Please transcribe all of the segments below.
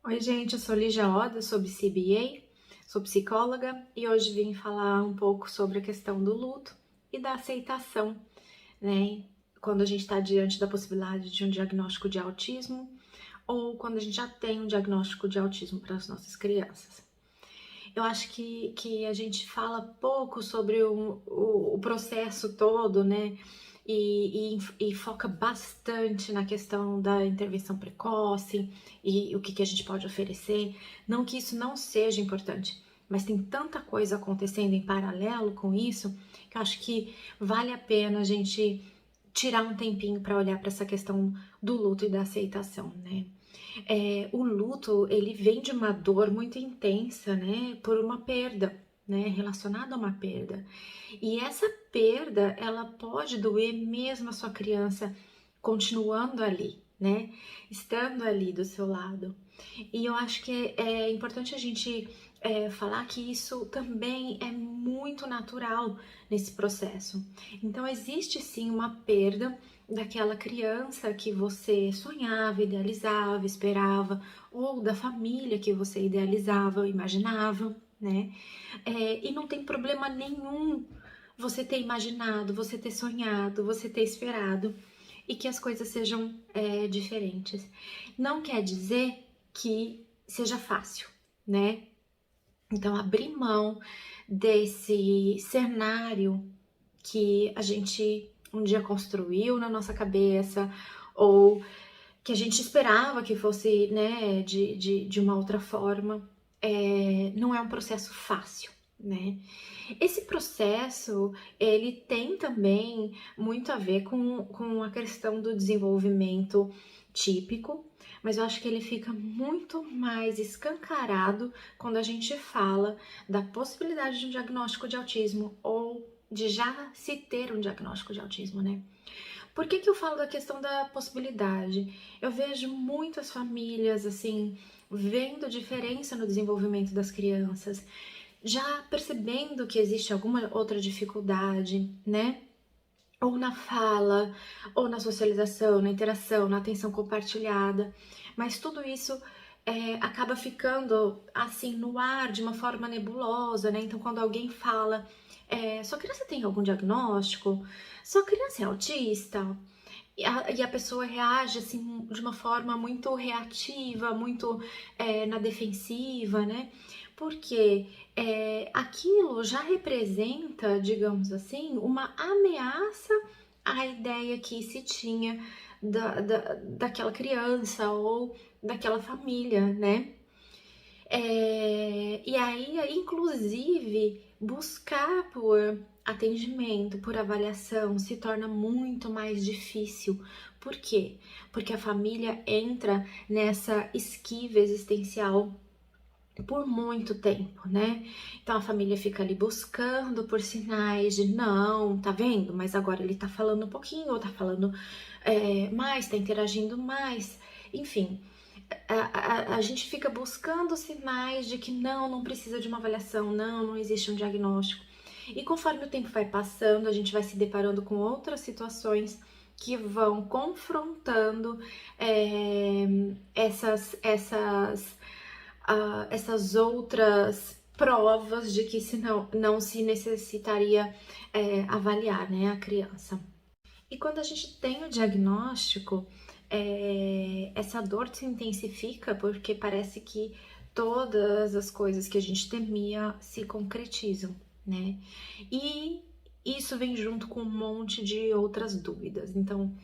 Oi, gente, eu sou Lígia Oda, sou CBA, sou psicóloga e hoje vim falar um pouco sobre a questão do luto e da aceitação, né? Quando a gente está diante da possibilidade de um diagnóstico de autismo ou quando a gente já tem um diagnóstico de autismo para as nossas crianças. Eu acho que a gente fala pouco sobre o processo todo, né? E foca bastante na questão da intervenção precoce e o que a gente pode oferecer. Não que isso não seja importante, mas tem tanta coisa acontecendo em paralelo com isso que eu acho que vale a pena a gente tirar um tempinho para olhar para essa questão do luto e da aceitação, né? O luto, ele vem de uma dor muito intensa, né, por uma perda, né, relacionada a uma perda. E essa perda, ela pode doer mesmo a sua criança continuando ali, né, estando ali do seu lado. E eu acho que é importante a gente falar que isso também é muito natural nesse processo. Então, existe sim uma perda daquela criança que você sonhava, idealizava, esperava, ou da família que você idealizava, imaginava, né? E não tem problema nenhum você ter imaginado, você ter sonhado, você ter esperado e que as coisas sejam diferentes. Não quer dizer que seja fácil, né? Então, abrir mão desse cenário que a gente um dia construiu na nossa cabeça, ou que a gente esperava que fosse, né, de uma outra forma, não é um processo fácil, né? Esse processo, ele tem também muito a ver com a questão do desenvolvimento típico, mas eu acho que ele fica muito mais escancarado quando a gente fala da possibilidade de um diagnóstico de autismo ou de já se ter um diagnóstico de autismo, né? Por que eu falo da questão da possibilidade? Eu vejo muitas famílias, assim, vendo diferença no desenvolvimento das crianças, já percebendo que existe alguma outra dificuldade, né? Ou na fala, ou na socialização, na interação, na atenção compartilhada, mas tudo isso acaba ficando assim no ar de uma forma nebulosa, né? Então, quando alguém fala, sua criança tem algum diagnóstico? Sua criança é autista? E a pessoa reage assim de uma forma muito reativa, muito na defensiva, né? Porque aquilo já representa, digamos assim, uma ameaça à ideia que se tinha daquela criança ou daquela família, né? E aí, inclusive, buscar por atendimento, por avaliação, se torna muito mais difícil. Por quê? Porque a família entra nessa esquiva existencial por muito tempo, né? Então a família fica ali buscando por sinais de não, tá vendo? Mas agora ele tá falando um pouquinho, ou tá falando mais, tá interagindo mais, enfim. A gente fica buscando sinais de que não precisa de uma avaliação, não existe um diagnóstico. E conforme o tempo vai passando, a gente vai se deparando com outras situações que vão confrontando essas outras provas de que se não se necessitaria avaliar, né, a criança. E quando a gente tem o diagnóstico, essa dor se intensifica porque parece que todas as coisas que a gente temia se concretizam, né? E isso vem junto com um monte de outras dúvidas. Então,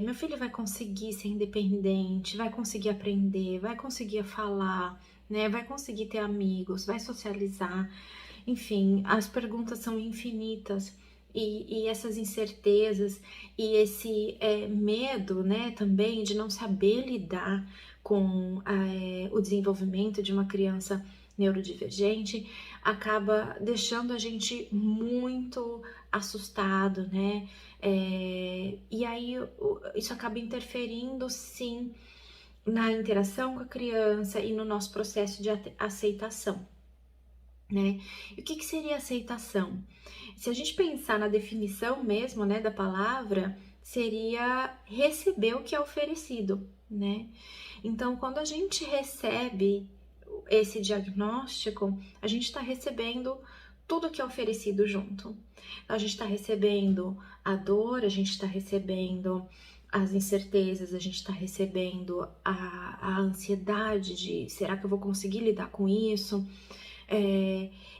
meu filho vai conseguir ser independente, vai conseguir aprender, vai conseguir falar, né? Vai conseguir ter amigos, vai socializar. Enfim, as perguntas são infinitas. E essas incertezas e esse medo, né, também de não saber lidar com o desenvolvimento de uma criança neurodivergente acaba deixando a gente muito assustado, né? E aí isso acaba interferindo, sim, na interação com a criança e no nosso processo de aceitação, né? E o que seria aceitação? Se a gente pensar na definição mesmo, né, da palavra, seria receber o que é oferecido, né? Então, quando a gente recebe esse diagnóstico, a gente está recebendo tudo que é oferecido junto. A gente está recebendo a dor, a gente está recebendo as incertezas, a gente está recebendo a ansiedade de será que eu vou conseguir lidar com isso?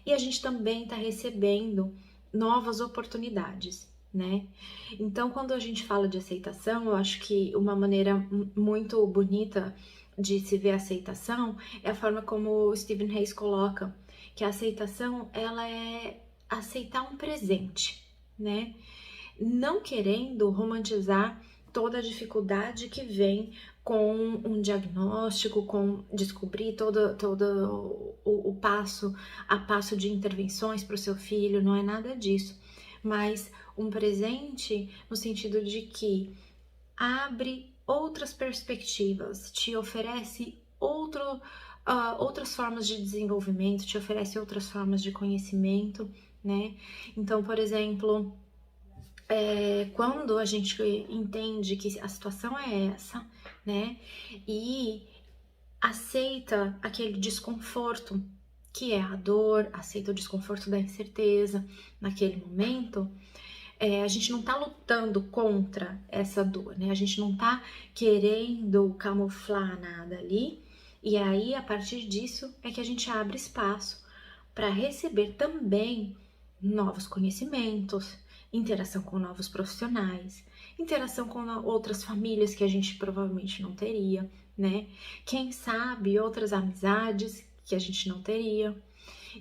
E a gente também está recebendo novas oportunidades, né? Então, quando a gente fala de aceitação, eu acho que uma maneira muito bonita de se ver a aceitação é a forma como o Stephen Hayes coloca, que a aceitação, ela é aceitar um presente, né? Não querendo romantizar toda a dificuldade que vem com um diagnóstico, com descobrir todo o passo a passo de intervenções para o seu filho, não é nada disso, mas um presente no sentido de que abre outras perspectivas, te oferece outras formas de desenvolvimento, te oferece outras formas de conhecimento, né? Então, por exemplo, quando a gente entende que a situação é essa, né? E aceita aquele desconforto que é a dor, aceita o desconforto da incerteza naquele momento, a gente não tá lutando contra essa dor, né? A gente não tá querendo camuflar nada ali, e aí a partir disso é que a gente abre espaço para receber também novos conhecimentos, interação com novos profissionais, interação com outras famílias que a gente provavelmente não teria, né? Quem sabe outras amizades que a gente não teria.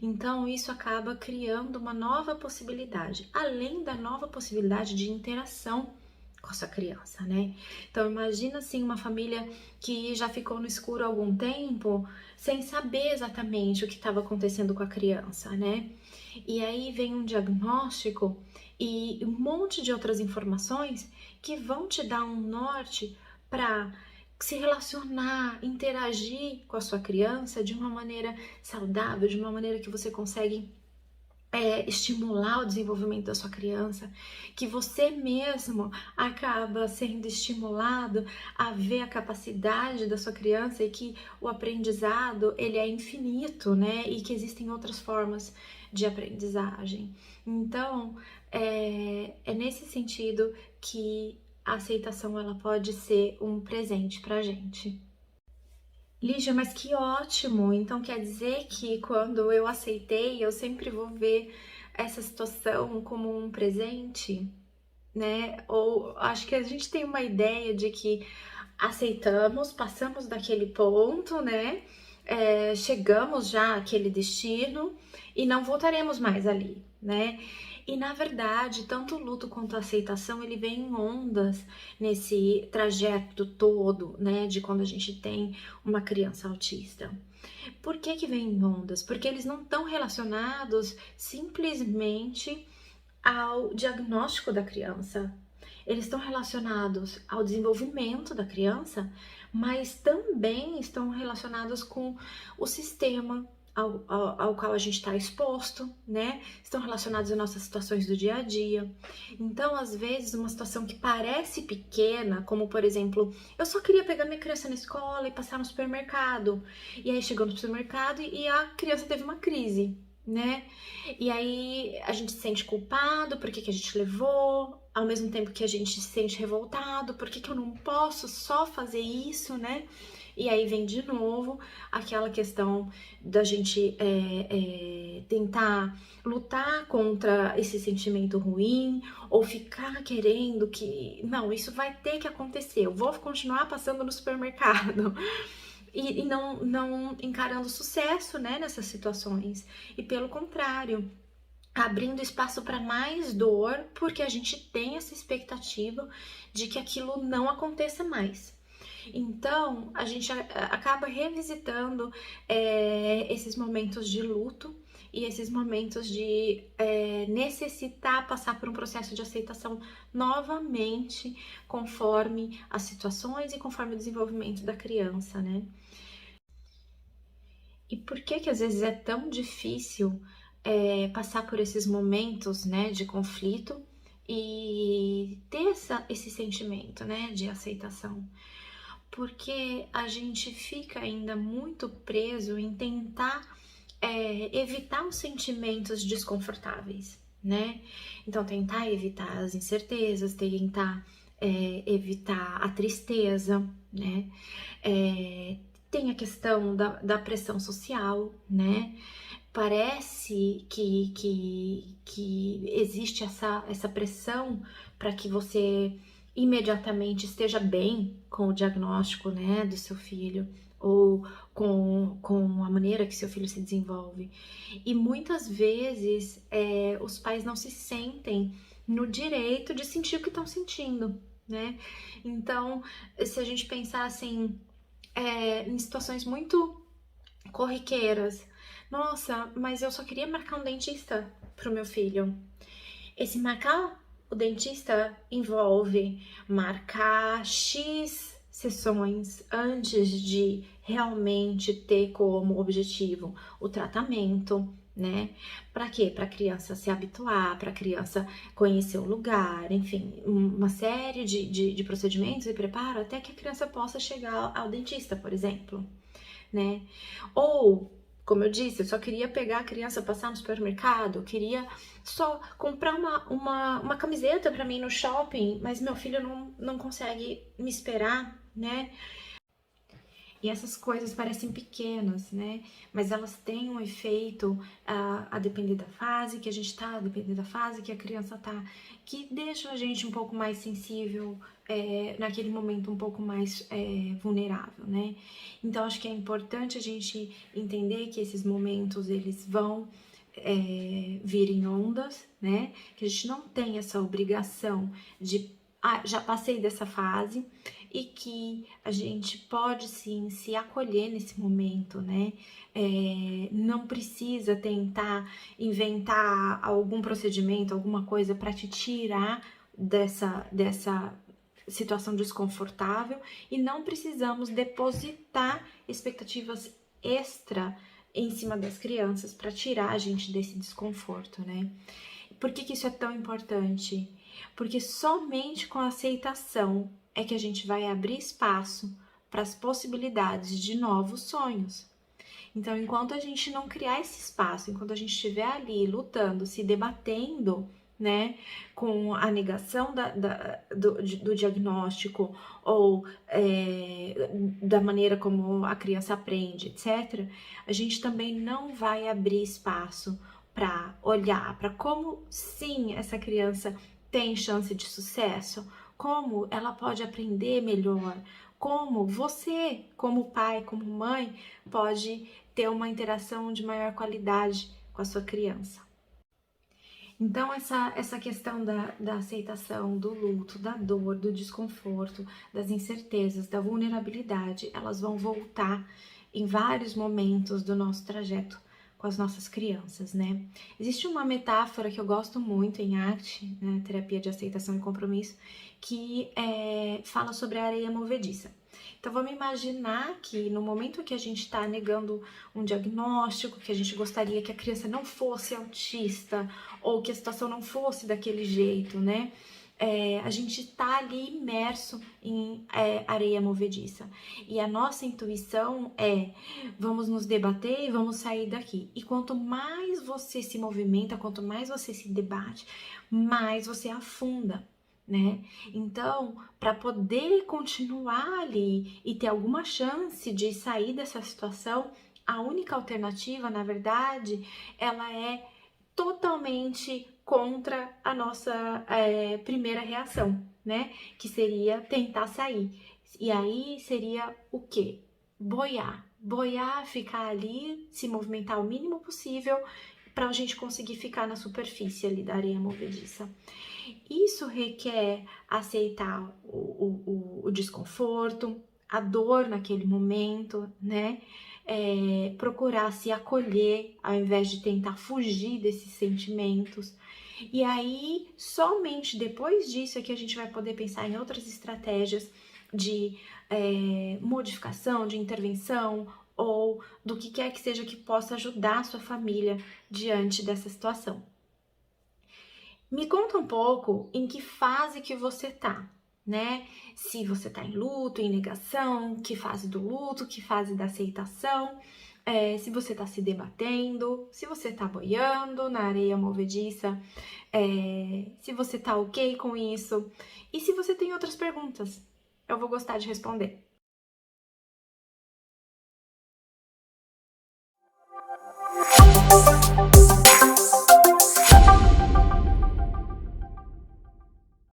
Então, isso acaba criando uma nova possibilidade, além da nova possibilidade de interação com a sua criança, né? Então, imagina assim uma família que já ficou no escuro há algum tempo, sem saber exatamente o que estava acontecendo com a criança, né? E aí vem um diagnóstico e um monte de outras informações que vão te dar um norte para se relacionar, interagir com a sua criança de uma maneira saudável, de uma maneira que você consegue estimular o desenvolvimento da sua criança, que você mesmo acaba sendo estimulado a ver a capacidade da sua criança e que o aprendizado ele é infinito, né? E que existem outras formas de aprendizagem. Então, é nesse sentido que a aceitação ela pode ser um presente pra gente. Lígia, mas que ótimo! Então quer dizer que quando eu aceitei, eu sempre vou ver essa situação como um presente, né? Ou acho que a gente tem uma ideia de que aceitamos, passamos daquele ponto, né? Chegamos já àquele destino e não voltaremos mais ali, né? E na verdade, tanto o luto quanto a aceitação, ele vem em ondas nesse trajeto todo, né? De quando a gente tem uma criança autista. Por que que vem em ondas? Porque eles não estão relacionados simplesmente ao diagnóstico da criança. Eles estão relacionados ao desenvolvimento da criança, mas também estão relacionados com o sistema ao qual a gente está exposto, né? Estão relacionados às nossas situações do dia a dia. Então, às vezes, uma situação que parece pequena, como por exemplo, eu só queria pegar minha criança na escola e passar no supermercado. E aí chegou no supermercado e a criança teve uma crise, né? E aí a gente se sente culpado, por que que a gente levou, ao mesmo tempo que a gente se sente revoltado, por que que eu não posso só fazer isso, né? E aí vem de novo aquela questão da gente tentar lutar contra esse sentimento ruim ou ficar querendo que, não, isso vai ter que acontecer, eu vou continuar passando no supermercado. E não encarando sucesso, né, nessas situações. E pelo contrário, abrindo espaço para mais dor, porque a gente tem essa expectativa de que aquilo não aconteça mais. Então, a gente acaba revisitando esses momentos de luto e esses momentos de necessitar passar por um processo de aceitação novamente, conforme as situações e conforme o desenvolvimento da criança, né? E por que que às vezes é tão difícil passar por esses momentos, né, de conflito e ter esse sentimento, né, de aceitação. Porque a gente fica ainda muito preso em tentar evitar os sentimentos desconfortáveis, né? Então, tentar evitar as incertezas, tentar evitar a tristeza, né? Tem a questão da pressão social, né? Parece que existe essa pressão para que você imediatamente esteja bem com o diagnóstico, né, do seu filho ou com a maneira que seu filho se desenvolve. E muitas vezes os pais não se sentem no direito de sentir o que estão sentindo, né? Então, se a gente pensar assim, em situações muito corriqueiras, nossa, mas eu só queria marcar um dentista pro meu filho. Esse marcar o dentista envolve marcar X sessões antes de realmente ter como objetivo o tratamento, né? Para quê? Para a criança se habituar, para a criança conhecer o lugar, enfim, uma série de procedimentos e preparo até que a criança possa chegar ao dentista, por exemplo, né? Ou, como eu disse, eu só queria pegar a criança, passar no supermercado, queria só comprar uma camiseta para mim no shopping, mas meu filho não consegue me esperar, né? E essas coisas parecem pequenas, né? Mas elas têm um efeito a depender da fase que a gente tá, a depender da fase que a criança tá, que deixa a gente um pouco mais sensível, naquele momento um pouco mais vulnerável, né? Então, acho que é importante a gente entender que esses momentos, eles vão vir em ondas, né? Que a gente não tem essa obrigação de já passei dessa fase, e que a gente pode sim se acolher nesse momento, né? Não precisa tentar inventar algum procedimento, alguma coisa para te tirar dessa situação desconfortável, e não precisamos depositar expectativas extra em cima das crianças para tirar a gente desse desconforto, né? Por que isso é tão importante? Porque somente com a aceitação é que a gente vai abrir espaço para as possibilidades de novos sonhos. Então, enquanto a gente não criar esse espaço, enquanto a gente estiver ali lutando, se debatendo, né, com a negação do diagnóstico ou da maneira como a criança aprende, etc., a gente também não vai abrir espaço para olhar para como sim essa criança tem chance de sucesso, como ela pode aprender melhor, como você, como pai, como mãe, pode ter uma interação de maior qualidade com a sua criança. Então, essa questão da aceitação, do luto, da dor, do desconforto, das incertezas, da vulnerabilidade, elas vão voltar em vários momentos do nosso trajeto com as nossas crianças, né? Existe uma metáfora que eu gosto muito em arte, né, terapia de aceitação e compromisso, que fala sobre a areia movediça. Então vamos imaginar que no momento que a gente está negando um diagnóstico, que a gente gostaria que a criança não fosse autista ou que a situação não fosse daquele jeito, né? A gente está ali imerso em areia movediça. E a nossa intuição vamos nos debater e vamos sair daqui. E quanto mais você se movimenta, quanto mais você se debate, mais você afunda, né? Então, para poder continuar ali e ter alguma chance de sair dessa situação, a única alternativa, na verdade, ela é totalmente contra a nossa primeira reação, né? Que seria tentar sair. E aí seria o quê? Boiar. Boiar, ficar ali, se movimentar o mínimo possível para a gente conseguir ficar na superfície ali da areia movediça. Isso requer aceitar o desconforto, a dor naquele momento, né? Procurar se acolher ao invés de tentar fugir desses sentimentos. E aí, somente depois disso é que a gente vai poder pensar em outras estratégias de modificação, de intervenção, ou do que quer que seja que possa ajudar a sua família diante dessa situação. Me conta um pouco em que fase que você tá, né? Se você tá em luto, em negação, que fase do luto, que fase da aceitação, se você tá se debatendo, se você tá boiando na areia movediça, se você tá ok com isso, e se você tem outras perguntas, eu vou gostar de responder.